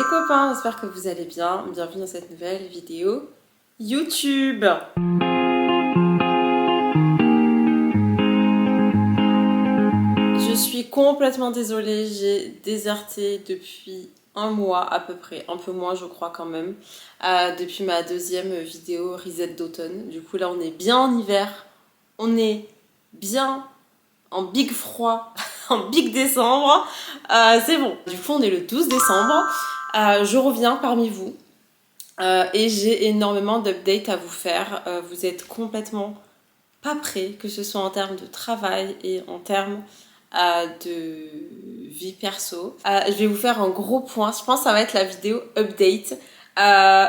copains, j'espère que vous allez bien. Bienvenue dans cette nouvelle vidéo YouTube. Je suis complètement désolée, j'ai déserté depuis un mois à peu près, un peu moins je crois quand même, depuis ma deuxième vidéo Reset d'automne. Du coup là on est bien en hiver, on est bien en big froid, en big décembre, c'est bon. Du coup on est le 12 décembre, je reviens parmi vous et j'ai énormément d'updates à vous faire. Vous êtes complètement pas prêts, que ce soit en termes de travail et en termes de vie perso. Je vais vous faire un gros point, je pense que ça va être la vidéo update,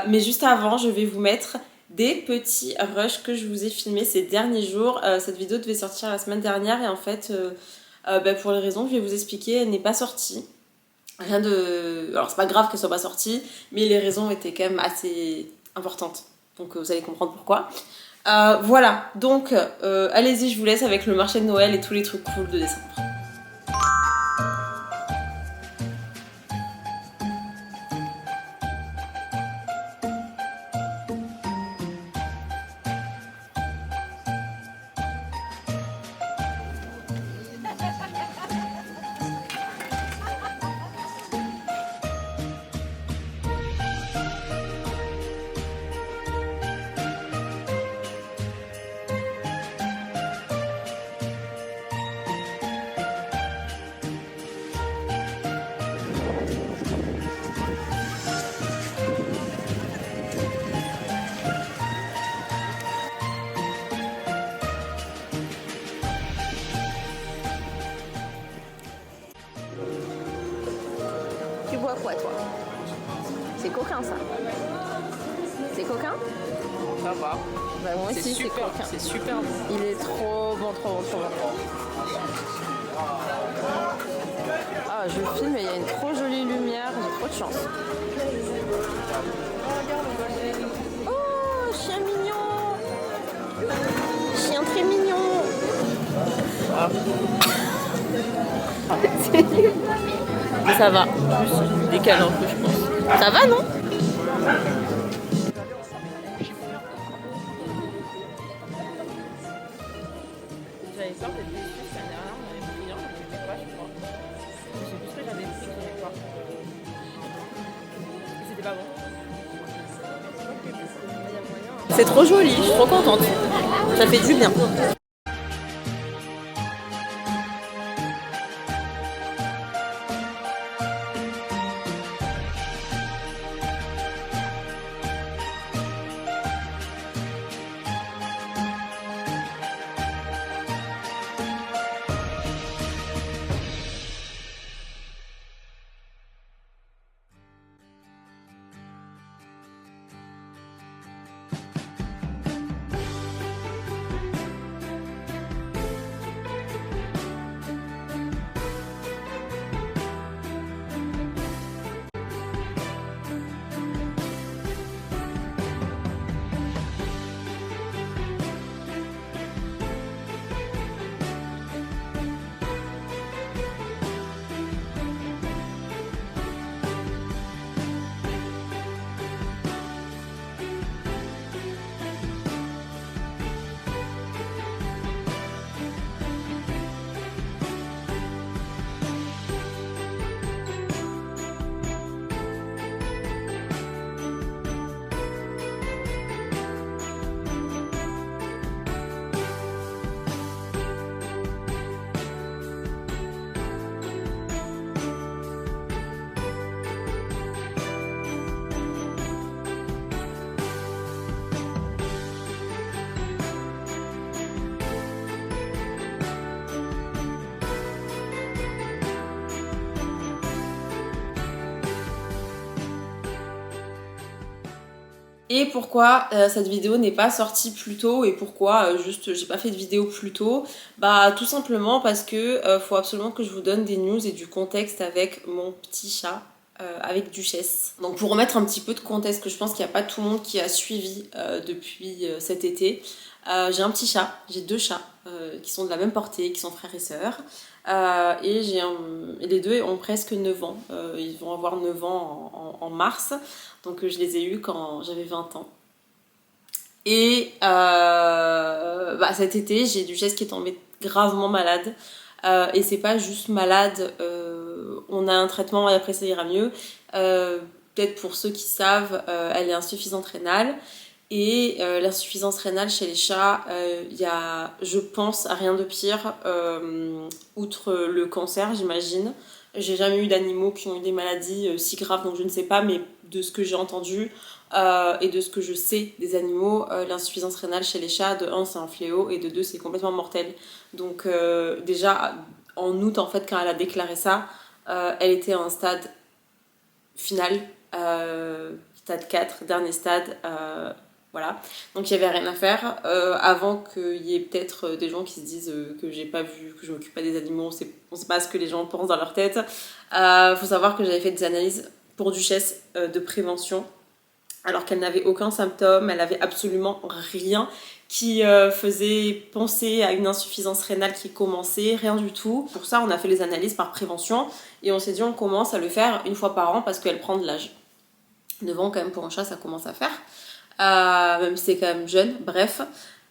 mais juste avant je vais vous mettre des petits rushs que je vous ai filmés ces derniers jours. Cette vidéo devait sortir la semaine dernière et en fait pour les raisons que je vais vous expliquer, elle n'est pas sortie. Rien de... Alors c'est pas grave qu'elle soit pas sortie, mais les raisons étaient quand même assez importantes, donc vous allez comprendre pourquoi. Voilà, donc allez-y, je vous laisse avec le marché de Noël et tous les trucs cool de décembre. Tu bois quoi, toi? C'est coquin, ça. C'est coquin? Ça va. Bah, moi aussi, c'est coquin. C'est super bon. Il est trop bon, trop bon, trop bon. Ah, je filme et il y a une trop jolie lumière. J'ai trop de chance. Oh, chien mignon! Chien très mignon! Ah. C'est nul. Mais ça va. Juste décale un peu, je pense. Ça va, non? J'avais peur d'être déçue l'année dernière, on avait pris un, mais j'aimais pas, je crois. Je sais plus ce que j'avais pris que j'aimais pas. Et c'était pas bon. C'est trop joli, je suis trop contente. Ça fait du bien. Et pourquoi cette vidéo n'est pas sortie plus tôt et pourquoi juste j'ai pas fait de vidéo plus tôt? Bah tout simplement parce que faut absolument que je vous donne des news et du contexte avec mon petit chat avec Duchesse. Donc pour remettre un petit peu de contexte, que je pense qu'il n'y a pas tout le monde qui a suivi depuis cet été, j'ai un petit chat, j'ai 2 chats qui sont de la même portée, qui sont frères et sœurs. Et les 2 ont presque 9 ans. Ils vont avoir 9 ans en mars. Donc je les ai eus quand j'avais 20 ans. Et cet été, j'ai Duchesse qui est tombée gravement malade. Et c'est pas juste malade, on a un traitement et après ça ira mieux. Peut-être pour ceux qui savent, elle est insuffisante rénale. Et l'insuffisance rénale chez les chats, il y a, je pense, à rien de pire, outre le cancer, j'imagine. J'ai jamais eu d'animaux qui ont eu des maladies si graves, donc je ne sais pas, mais de ce que j'ai entendu et de ce que je sais des animaux, l'insuffisance rénale chez les chats, de 1, c'est un fléau, et de 2, c'est complètement mortel. Donc déjà, en août, en fait, quand elle a déclaré ça, elle était à un stade final, stade 4, dernier stade, voilà. Donc il n'y avait rien à faire. Avant qu'il y ait peut-être des gens qui se disent que j'ai pas vu, que je m'occupe pas des animaux, on sait pas ce que les gens pensent dans leur tête. Faut savoir que j'avais fait des analyses pour Duchesse de prévention, alors qu'elle n'avait aucun symptôme, elle avait absolument rien qui faisait penser à une insuffisance rénale qui commençait, rien du tout. Pour ça, on a fait les analyses par prévention et on s'est dit on commence à le faire une fois par an parce qu'elle prend de l'âge. 9 ans quand même pour un chat, ça commence à faire. Même si c'est quand même jeune, bref.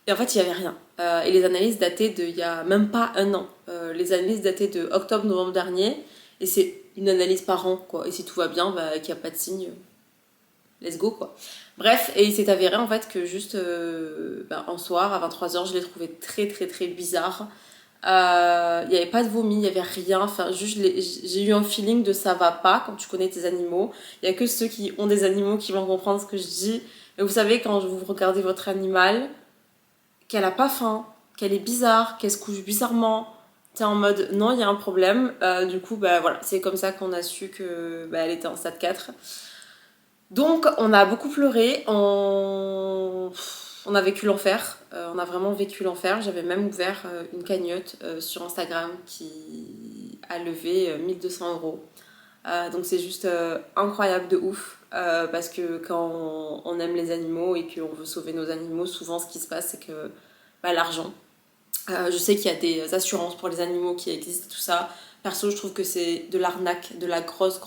Et en fait, il n'y avait rien. Et les analyses dataient il y a même pas 1 an. Les analyses dataient de octobre-novembre dernier. Et c'est une analyse par an, quoi. Et si tout va bien, qu'il n'y a pas de signe, let's go, quoi. Bref, et il s'est avéré en fait que juste un soir, à 23h, je l'ai trouvé très très très bizarre. Il n'y avait pas de vomi, il n'y avait rien. Enfin, juste, j'ai eu un feeling de ça va pas quand tu connais tes animaux. Il n'y a que ceux qui ont des animaux qui vont comprendre ce que je dis. Mais vous savez, quand vous regardez votre animal, qu'elle a pas faim, qu'elle est bizarre, qu'elle se couche bizarrement, t'es en mode non, il y a un problème. Du coup, voilà, c'est comme ça qu'on a su que elle était en stade 4. Donc, on a beaucoup pleuré, on a vécu l'enfer, on a vraiment vécu l'enfer. J'avais même ouvert une cagnotte sur Instagram qui a levé 1200 €. Donc c'est juste incroyable de ouf, parce que quand on aime les animaux et qu'on veut sauver nos animaux, souvent ce qui se passe c'est que l'argent. Je sais qu'il y a des assurances pour les animaux qui existent, tout ça. Perso, je trouve que c'est de l'arnaque, de la grosse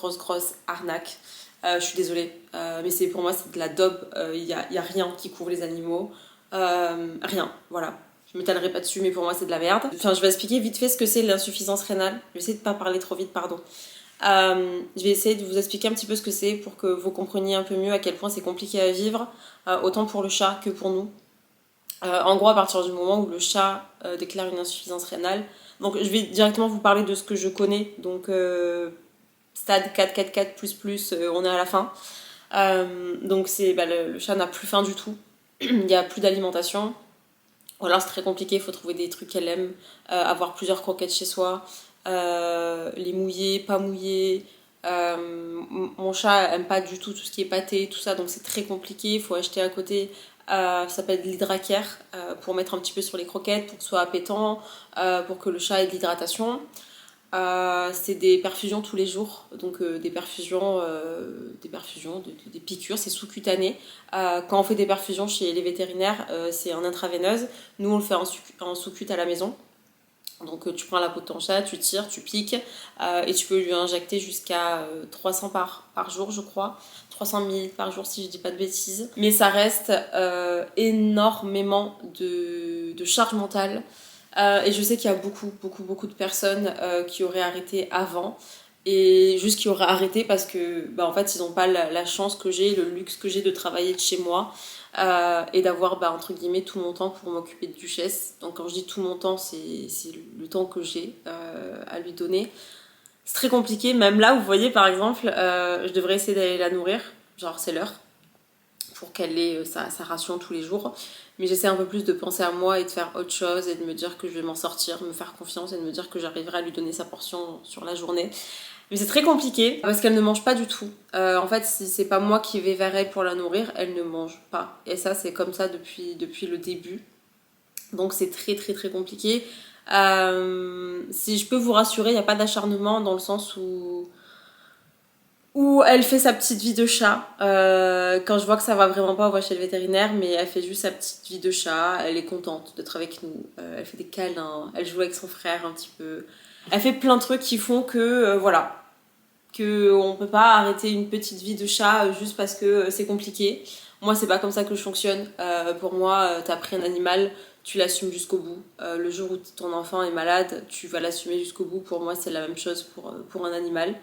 arnaque. Je suis désolée, mais pour moi c'est de la daube. Il y a rien qui couvre les animaux, rien, voilà. Je m'étalerai pas dessus, mais pour moi c'est de la merde. Enfin, je vais expliquer vite fait ce que c'est l'insuffisance rénale. Je vais essayer de pas parler trop vite, pardon. Je vais essayer de vous expliquer un petit peu ce que c'est pour que vous compreniez un peu mieux à quel point c'est compliqué à vivre, autant pour le chat que pour nous. En gros, à partir du moment où le chat déclare une insuffisance rénale, donc je vais directement vous parler de ce que je connais, donc stade 4, on est à la fin. Donc le chat n'a plus faim du tout, il n'y a plus d'alimentation. Ou alors c'est très compliqué, il faut trouver des trucs qu'elle aime, avoir plusieurs croquettes chez soi, les mouiller, pas mouiller. Mon chat aime pas du tout tout ce qui est pâté, tout ça, donc c'est très compliqué. Il faut acheter à côté, ça s'appelle de l'hydracare, pour mettre un petit peu sur les croquettes, pour que ce soit appétant, pour que le chat ait de l'hydratation. C'est des perfusions tous les jours, donc des perfusions, des piqûres, c'est sous-cutané. Quand on fait des perfusions chez les vétérinaires, c'est en intraveineuse. Nous, on le fait en sous-cut à la maison. Donc tu prends la peau de ton chat, tu tires, tu piques, et tu peux lui injecter jusqu'à 300 par jour, je crois. 300 ml par jour si je dis pas de bêtises. Mais ça reste énormément de charge mentale. Et je sais qu'il y a beaucoup de personnes qui auraient arrêté avant. Et juste qui auraient arrêté parce que en fait ils n'ont pas la chance que j'ai, le luxe que j'ai de travailler de chez moi. Et d'avoir entre guillemets tout mon temps pour m'occuper de Duchesse. Donc quand je dis tout mon temps, c'est le temps que j'ai à lui donner. C'est très compliqué, même là vous voyez par exemple, je devrais essayer d'aller la nourrir, genre c'est l'heure, pour qu'elle ait sa ration tous les jours. Mais j'essaie un peu plus de penser à moi et de faire autre chose et de me dire que je vais m'en sortir, me faire confiance et de me dire que j'arriverai à lui donner sa portion sur la journée. Mais c'est très compliqué parce qu'elle ne mange pas du tout. En fait, si c'est pas moi qui vais vers elle pour la nourrir, elle ne mange pas. Et ça, c'est comme ça depuis le début. Donc c'est très compliqué. Si je peux vous rassurer, il n'y a pas d'acharnement dans le sens où où elle fait sa petite vie de chat. Quand je vois que ça va vraiment pas, on va chez le vétérinaire, mais elle fait juste sa petite vie de chat. Elle est contente d'être avec nous. Elle fait des câlins, elle joue avec son frère un petit peu. Elle fait plein de trucs qui font que, voilà, que on peut pas arrêter une petite vie de chat juste parce que c'est compliqué. Moi, c'est pas comme ça que je fonctionne. Pour moi, t'as pris un animal, tu l'assumes jusqu'au bout. Le jour où ton enfant est malade, tu vas l'assumer jusqu'au bout. Pour moi, c'est la même chose pour un animal.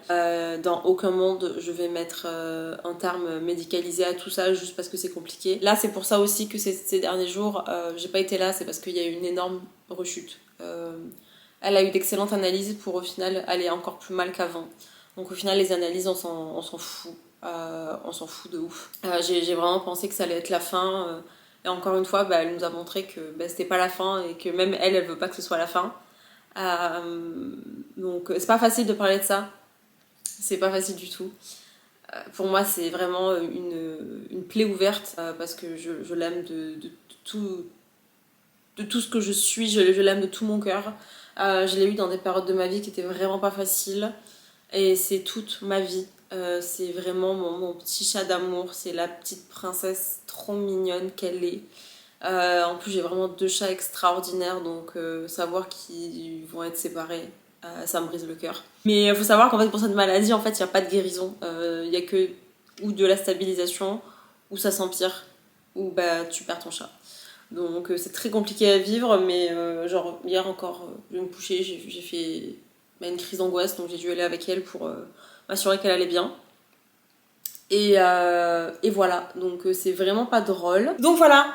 Dans aucun monde, je vais mettre un terme médicalisé à tout ça juste parce que c'est compliqué. Là, c'est pour ça aussi que ces derniers jours, j'ai pas été là, c'est parce qu'il y a eu une énorme rechute. Elle a eu d'excellentes analyses pour au final aller encore plus mal qu'avant. Donc au final, les analyses, on s'en fout. On s'en fout de ouf. J'ai vraiment pensé que ça allait être la fin. Et encore une fois, elle nous a montré que c'était pas la fin et que même elle veut pas que ce soit la fin. Donc c'est pas facile de parler de ça. C'est pas facile du tout. Pour moi, c'est vraiment une plaie ouverte parce que je l'aime de tout ce que je suis. Je l'aime de tout mon cœur. Je l'ai eu dans des périodes de ma vie qui étaient vraiment pas faciles. Et c'est toute ma vie. C'est vraiment mon petit chat d'amour. C'est la petite princesse trop mignonne qu'elle est. En plus, j'ai vraiment 2 chats extraordinaires. Donc, savoir qu'ils vont être séparés, ça me brise le cœur. Mais il faut savoir qu'en fait, pour cette maladie, en fait, il n'y a pas de guérison. Il n'y a que ou de la stabilisation, ou ça s'empire, ou tu perds ton chat. Donc, c'est très compliqué à vivre. Mais genre, hier encore, je vais me coucher, j'ai fait une crise d'angoisse. Donc, j'ai dû aller avec elle pour m'assurer qu'elle allait bien. Et voilà, donc c'est vraiment pas drôle. Donc voilà,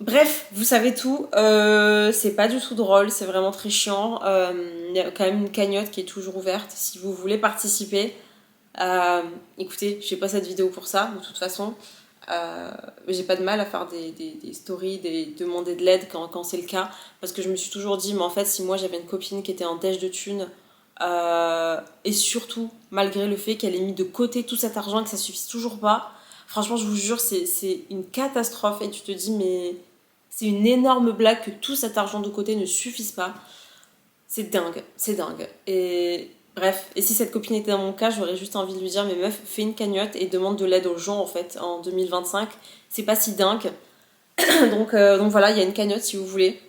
bref, vous savez tout. C'est pas du tout drôle, c'est vraiment très chiant. Il y a quand même une cagnotte qui est toujours ouverte si vous voulez participer. Écoutez, je fais pas cette vidéo pour ça, de toute façon. J'ai pas de mal à faire des stories, demander de l'aide quand c'est le cas. Parce que je me suis toujours dit, mais en fait, si moi j'avais une copine qui était en dèche de thunes, et surtout malgré le fait qu'elle ait mis de côté tout cet argent et que ça suffise toujours pas, franchement je vous jure c'est une catastrophe et tu te dis mais c'est une énorme blague que tout cet argent de côté ne suffise pas. C'est dingue et bref, et si cette copine était dans mon cas, j'aurais juste envie de lui dire mais meuf, fais une cagnotte et demande de l'aide aux gens en fait en 2025, c'est pas si dingue. donc voilà, il y a une cagnotte si vous voulez,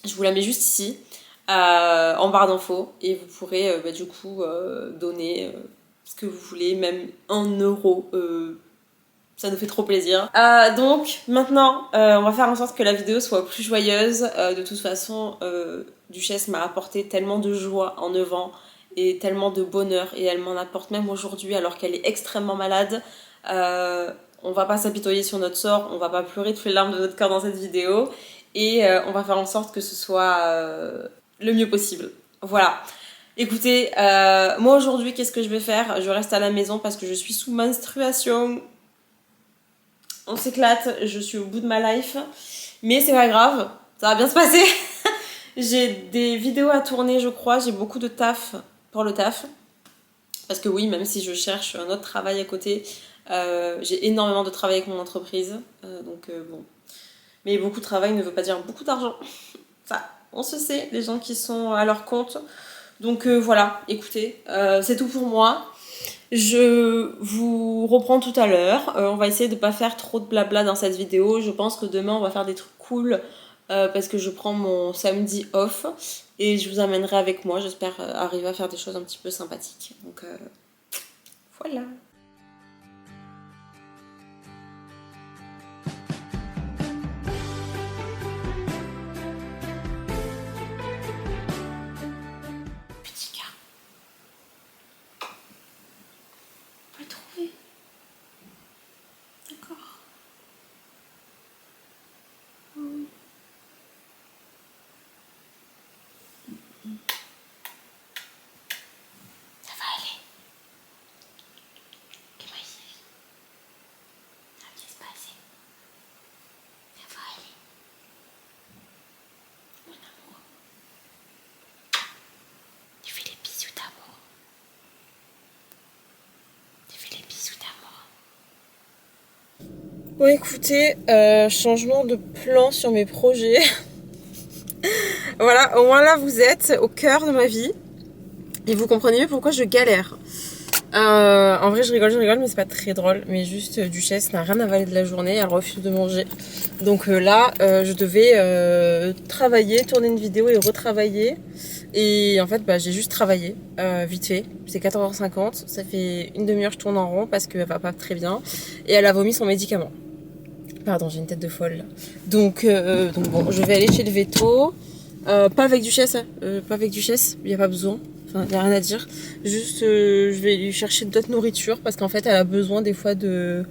je vous la mets juste ici en barre d'infos et vous pourrez du coup donner ce que vous voulez, même 1 euro, ça nous fait trop plaisir. Donc maintenant on va faire en sorte que la vidéo soit plus joyeuse. De toute façon Duchesse m'a apporté tellement de joie en 9 ans et tellement de bonheur et elle m'en apporte même aujourd'hui alors qu'elle est extrêmement malade. On va pas s'apitoyer sur notre sort, on va pas pleurer toutes les larmes de notre cœur dans cette vidéo et on va faire en sorte que ce soit le mieux possible. Voilà. Écoutez, moi aujourd'hui, qu'est-ce que je vais faire? Je reste à la maison parce que je suis sous menstruation. On s'éclate, je suis au bout de ma life. Mais c'est pas grave, ça va bien se passer. J'ai des vidéos à tourner, je crois. J'ai beaucoup de taf pour le taf. Parce que oui, même si je cherche un autre travail à côté, j'ai énormément de travail avec mon entreprise. Donc bon. Mais beaucoup de travail ne veut pas dire beaucoup d'argent. Ça, on se sait, les gens qui sont à leur compte. Donc voilà, écoutez, c'est tout pour moi. Je vous reprends tout à l'heure. On va essayer de ne pas faire trop de blabla dans cette vidéo. Je pense que demain, on va faire des trucs cool parce que je prends mon samedi off et je vous amènerai avec moi. J'espère arriver à faire des choses un petit peu sympathiques. Donc voilà. Bon écoutez, changement de plan sur mes projets. Voilà, au moins là vous êtes au cœur de ma vie et vous comprenez mieux pourquoi je galère. En vrai, je rigole, mais c'est pas très drôle. Mais juste, Duchesse n'a rien avalé de la journée, elle refuse de manger. Donc là, je devais travailler, tourner une vidéo et retravailler. Et en fait, bah, j'ai juste travaillé, vite fait. C'est 14h50, ça fait une demi-heure que je tourne en rond parce qu'elle va pas très bien. Et elle a vomi son médicament. Pardon, j'ai une tête de folle là. Donc bon, je vais aller chez le veto. Pas avec Duchesse, pas avec Duchesse, il n'y a pas besoin. Enfin, il n'y a rien à dire. Juste, je vais lui chercher d'autres nourritures parce qu'en fait, elle a besoin des fois de...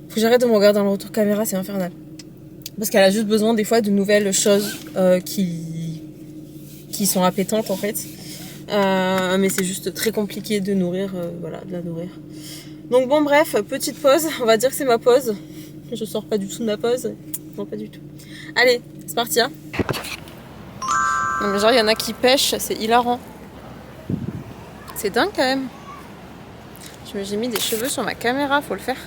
Faut que j'arrête de me regarder dans le retour caméra, c'est infernal. Parce qu'elle a juste besoin des fois de nouvelles choses qui sont appétantes en fait. Mais c'est juste très compliqué de nourrir, voilà, de la nourrir. Donc bon, bref, petite pause. On va dire que c'est ma pause. Je sors pas du tout de ma pause. Non, pas du tout. Allez, c'est parti, hein. Non mais genre, il y en a qui pêchent, c'est hilarant. C'est dingue quand même. J'ai mis des cheveux sur ma caméra, faut le faire.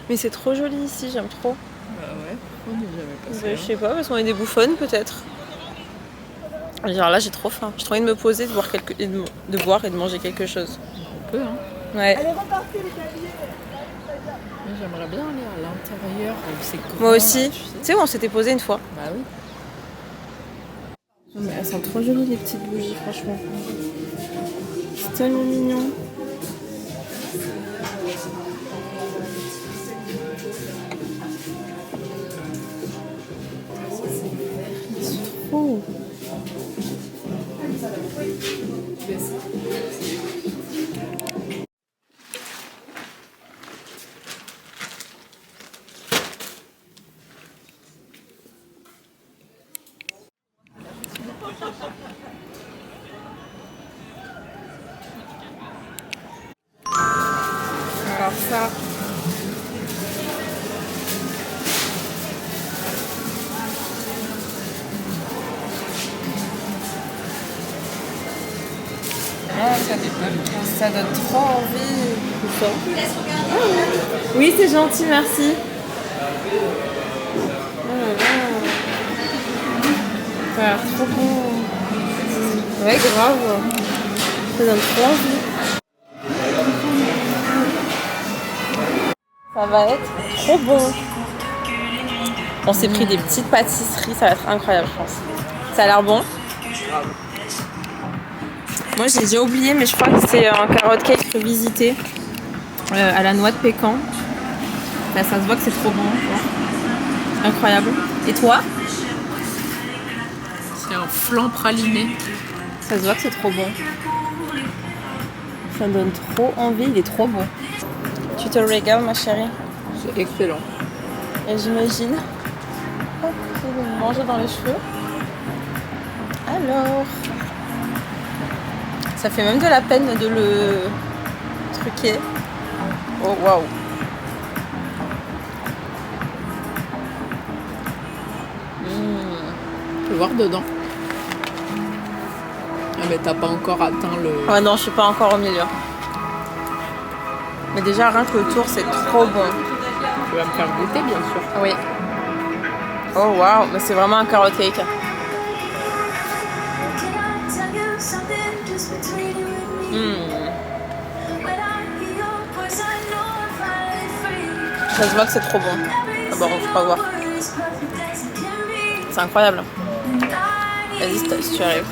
Mais c'est trop joli ici, j'aime trop. Bah ouais, on n'est jamais passé. Je sais pas, parce qu'on est des bouffonnes peut-être. Genre là j'ai trop faim. J'ai trop envie de me poser, de boire et de manger quelque chose. On peut, hein. Ouais. Moi, j'aimerais bien aller à l'intérieur. C'est grand, Moi aussi. là, Tu sais où on s'était posé une fois. Bah oui. Mais elles sont trop jolies les petites bougies, franchement. C'est tellement mignon. C'est trop. Alors ça. Ça donne trop envie. Oui, c'est gentil, merci. Oh là là. Ça a l'air trop bon. Ouais, grave. Ça donne trop envie. Ça va être trop bon. On s'est pris des petites pâtisseries, ça va être incroyable, je pense. Ça a l'air bon. Moi, j'ai déjà oublié, mais je crois que c'est un carrot cake revisité à la noix de pécan. Là, ça se voit que c'est trop bon. Incroyable. Et toi? C'est un flan praliné. Ça se voit que c'est trop bon. Ça me donne trop envie, il est trop bon. Tu te régales, ma chérie? C'est excellent. Et j'imagine. Oh, je vais me manger dans les cheveux. Alors. Ça fait même de la peine de le truquer. Oh waouh. Tu peux voir dedans. Ah mais t'as pas encore atteint le... Ouais non, je suis pas encore au milieu. Mais déjà rien que le tour c'est trop bon. Tu vas me faire goûter bien sûr. Oui. Oh waouh, mais c'est vraiment un carrot cake. Ça se voit que c'est trop bon. Ah bon, on va voir. C'est incroyable. Vas-y si tu arrives.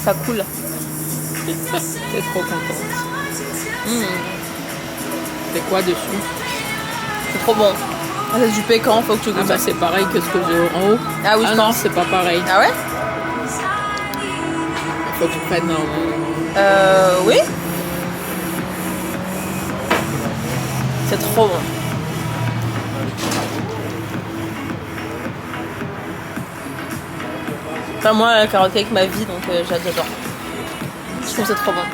Ça coule. T'es trop contente. C'est quoi dessus? C'est trop bon. Ah, c'est du pécan, faut que tu goûtes. Ah bah c'est pareil que ce que j'ai en haut. Ah oui, je non, pense. c'est pas pareil. Ah ouais? Faut que tu prennes un... Oui. C'est trop bon. Enfin, moi, la carotte cake, ma vie, donc j'adore. Je trouve que c'est trop bon.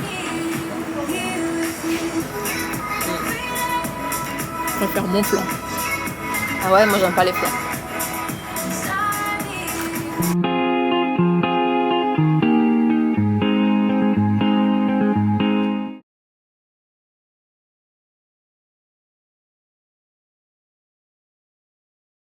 Je préfère mon flan. Ah ouais, moi j'aime pas les plats.